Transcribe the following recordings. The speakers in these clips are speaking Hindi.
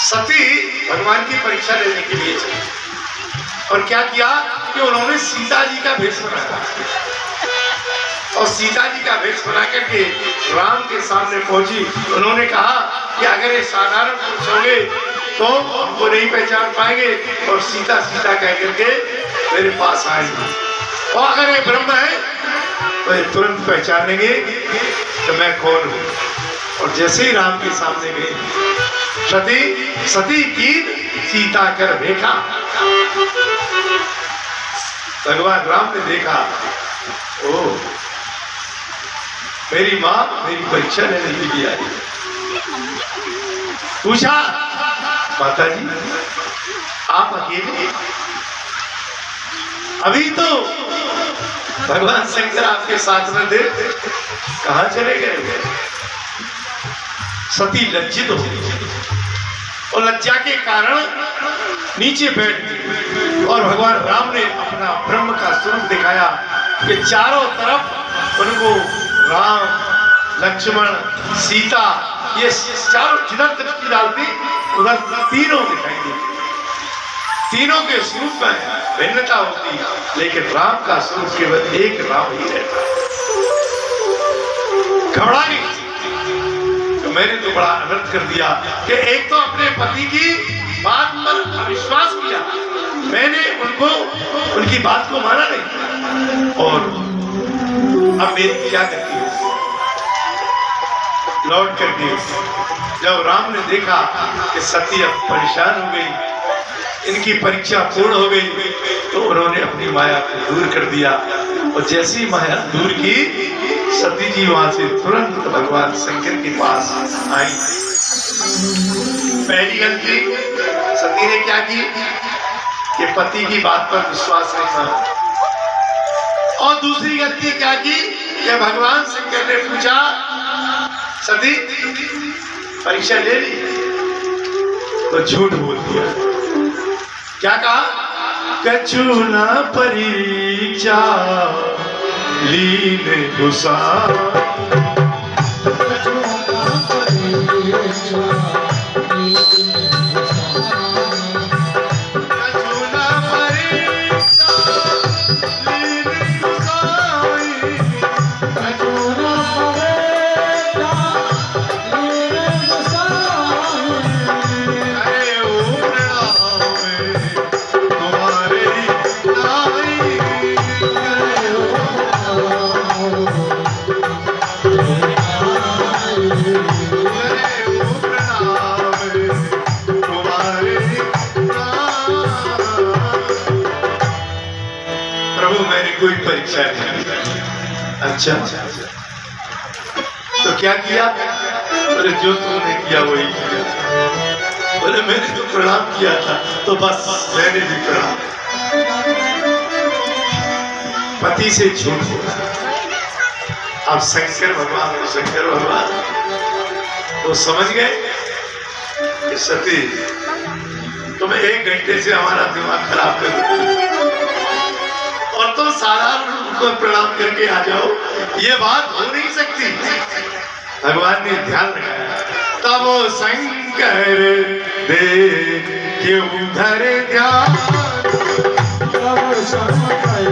सती भगवान की परीक्षा लेने के लिए चली और क्या किया कि उन्होंने सीता जी का भेष बनाया और सीता जी का भेष बना करके राम के सामने पहुंची। उन्होंने कहा कि अगर ये साधारण पुरुष होंगे तो हमको नहीं पहचान पाएंगे और सीता सीता कह करके मेरे पास आएंगे, और अगर ये ब्रह्म है तो ये तुरंत पहचान लेंगे कि मैं कौन हूँ। और जैसे ही राम के सामने गए सती कीन सीता कर देखा। भगवान राम ने देखा, ओ मेरी माँ मेरी परीक्षा लेने के लिए आई। पूछा, माता जी आप अकेले? अभी तो भगवान शंकर आपके साथ में थे, कहाँ चले गए? सती लज्जित हो गई और लज्जा के कारण नीचे बैठ गई और भगवान राम ने अपना ब्रह्म का स्वरूप दिखाया कि चारों तरफ उनको राम, लक्ष्मण, सीता, ये चारों जिधर दृष्टि डालती उधर तीनों दिखाई देती। तीनों के स्वरूप में भिन्नता होती, लेकिन राम का स्वरूप केवल एक राम ही रहता। घबरा गई तो मैंने तो बड़ा अनर्थ कर दिया कि एक तो अपने पति की बात पर अविश्वास किया, मैंने उनकी बात को माना नहीं, और अब मेरी क्या करती है? लौट करके जब राम ने देखा कि सती अब परेशान हो गई, इनकी परीक्षा पूर्ण हो गई, तो उन्होंने अपनी माया को दूर कर दिया और जैसी माया दूर की, सती जी वहां से तुरंत भगवान शंकर के पास आई। पहली गलती सती ने क्या की कि पति की बात पर विश्वास नहीं किया, और दूसरी गलती क्या की कि भगवान शंकर ने पूछा, सती परीक्षा ले ली? तो झूठ बोल दिया। क्या कहा? कछु न परीक्षा लीन गुसा। कोई परीक्षा नहीं। अच्छा तो क्या किया? बोले जो तुमने किया वही किया। बोले मैंने तो प्रणाम किया था, तो बस मैंने भी प्रणाम। पति से झूठ बोला। अब शंकर भगवान तो समझ गए कि सती तुम्हें 1 घंटे से हमारा दिमाग खराब कर दो और तुम साधारण उनको प्रणाम करके आ जाओ, ये बात हो नहीं सकती। भगवान ने ध्यान रखा, तब शंकर दे के उधर ध्यान, तब शंकर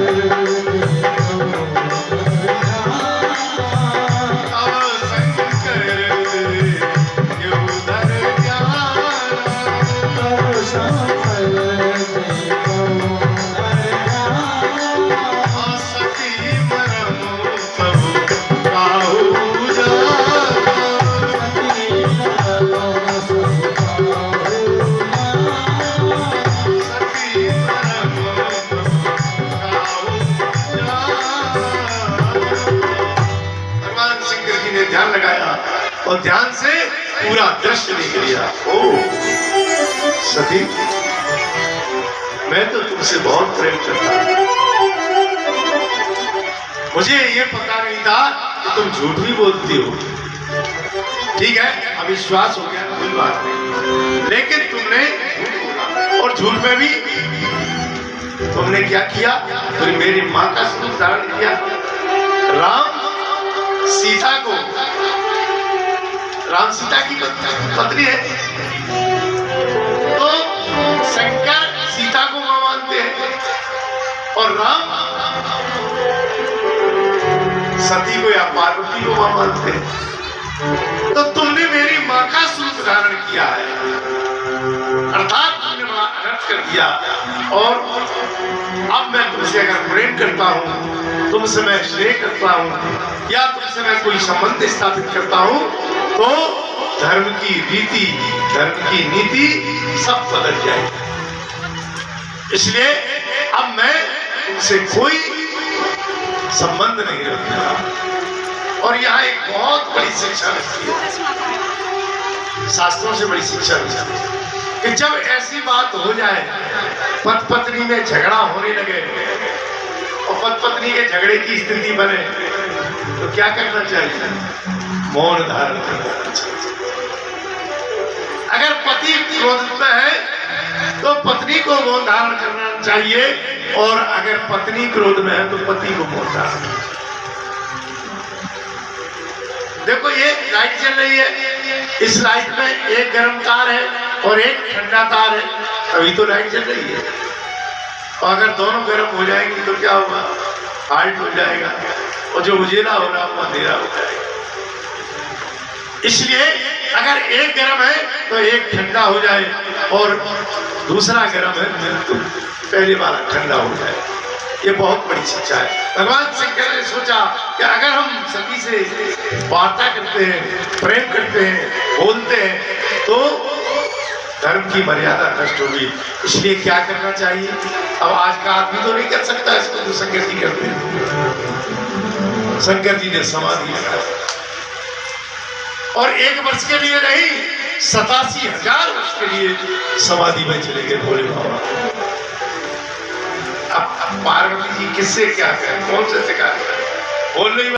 ध्यान लगाया और ध्यान से पूरा दृश्य देख लिया। ओ सती, मैं तो तुमसे बहुत प्रेम करता हूं, मुझे ये पता नहीं था कि तुम झूठ भी बोलती हो। ठीक है, अविश्वास हो गया, कोई बात नहीं, लेकिन तुमने और झूठ में भी तुमने क्या किया? तुमने मेरी माँ का स्वरूप धारण किया। राम सीता की पत्नी है, सती को या पार्वती को मां मानते, तो तुमने मेरी मां का स्वरूप धारण किया है, अर्थात तुमने बड़ा अनर्थ कर दिया। और अब मैं तुमसे अगर प्रेम करता हूं, तुमसे मैं स्नेह करता हूं, या तुमसे मैं कोई संबंध स्थापित करता हूं, तो धर्म की रीति, धर्म की नीति सब बदल जाएगी। इसलिए अब मैं तुमसे कोई संबंध नहीं रखूंगा। और यहाँ एक बहुत बड़ी शिक्षा मिलती है, शास्त्रों से बड़ी शिक्षा मिलती है कि जब ऐसी बात हो जाए, पति पत्नी में झगड़ा होने लगे और पति पत्नी के झगड़े की स्थिति बने, तो क्या करना चाहिए? मौन धारण करना चाहिए। अगर पति क्रोध में है तो पत्नी को मौन धारण करना चाहिए, और अगर पत्नी क्रोध में है तो पति को मौन धारण। देखो ये लाइट चल रही है, इस लाइट में एक गर्म तार है और एक ठंडा तार है, अभी तो लाइट चल रही है। और अगर दोनों गर्म हो जाएंगी तो क्या होगा? फाल्ट हो जाएगा, और जो उजेला हो रहा वो अंधेरा हो जाएगा। इसलिए अगर एक गर्म है तो एक ठंडा हो जाए, और दूसरा गर्म है तो पहले वाला ठंडा हो जाए। ये बहुत बड़ी शिक्षा है। भगवान शंकर ने सोचा कि अगर हम सती से वार्ता करते हैं, प्रेम करते हैं, बोलते हैं, तो धर्म की मर्यादा नष्ट होगी। इसलिए क्या करना चाहिए? अब आज का आदमी तो नहीं कर सकता इसको, तो शंकर जी करते हैं। शंकर जी ने समाधि लगाई, और 1 वर्ष के लिए नहीं, 87,000 वर्ष के लिए समाधि में चले गए भोले बाबा। अब पार्वती जी किससे क्या करें, कौन से सिखा बोल रही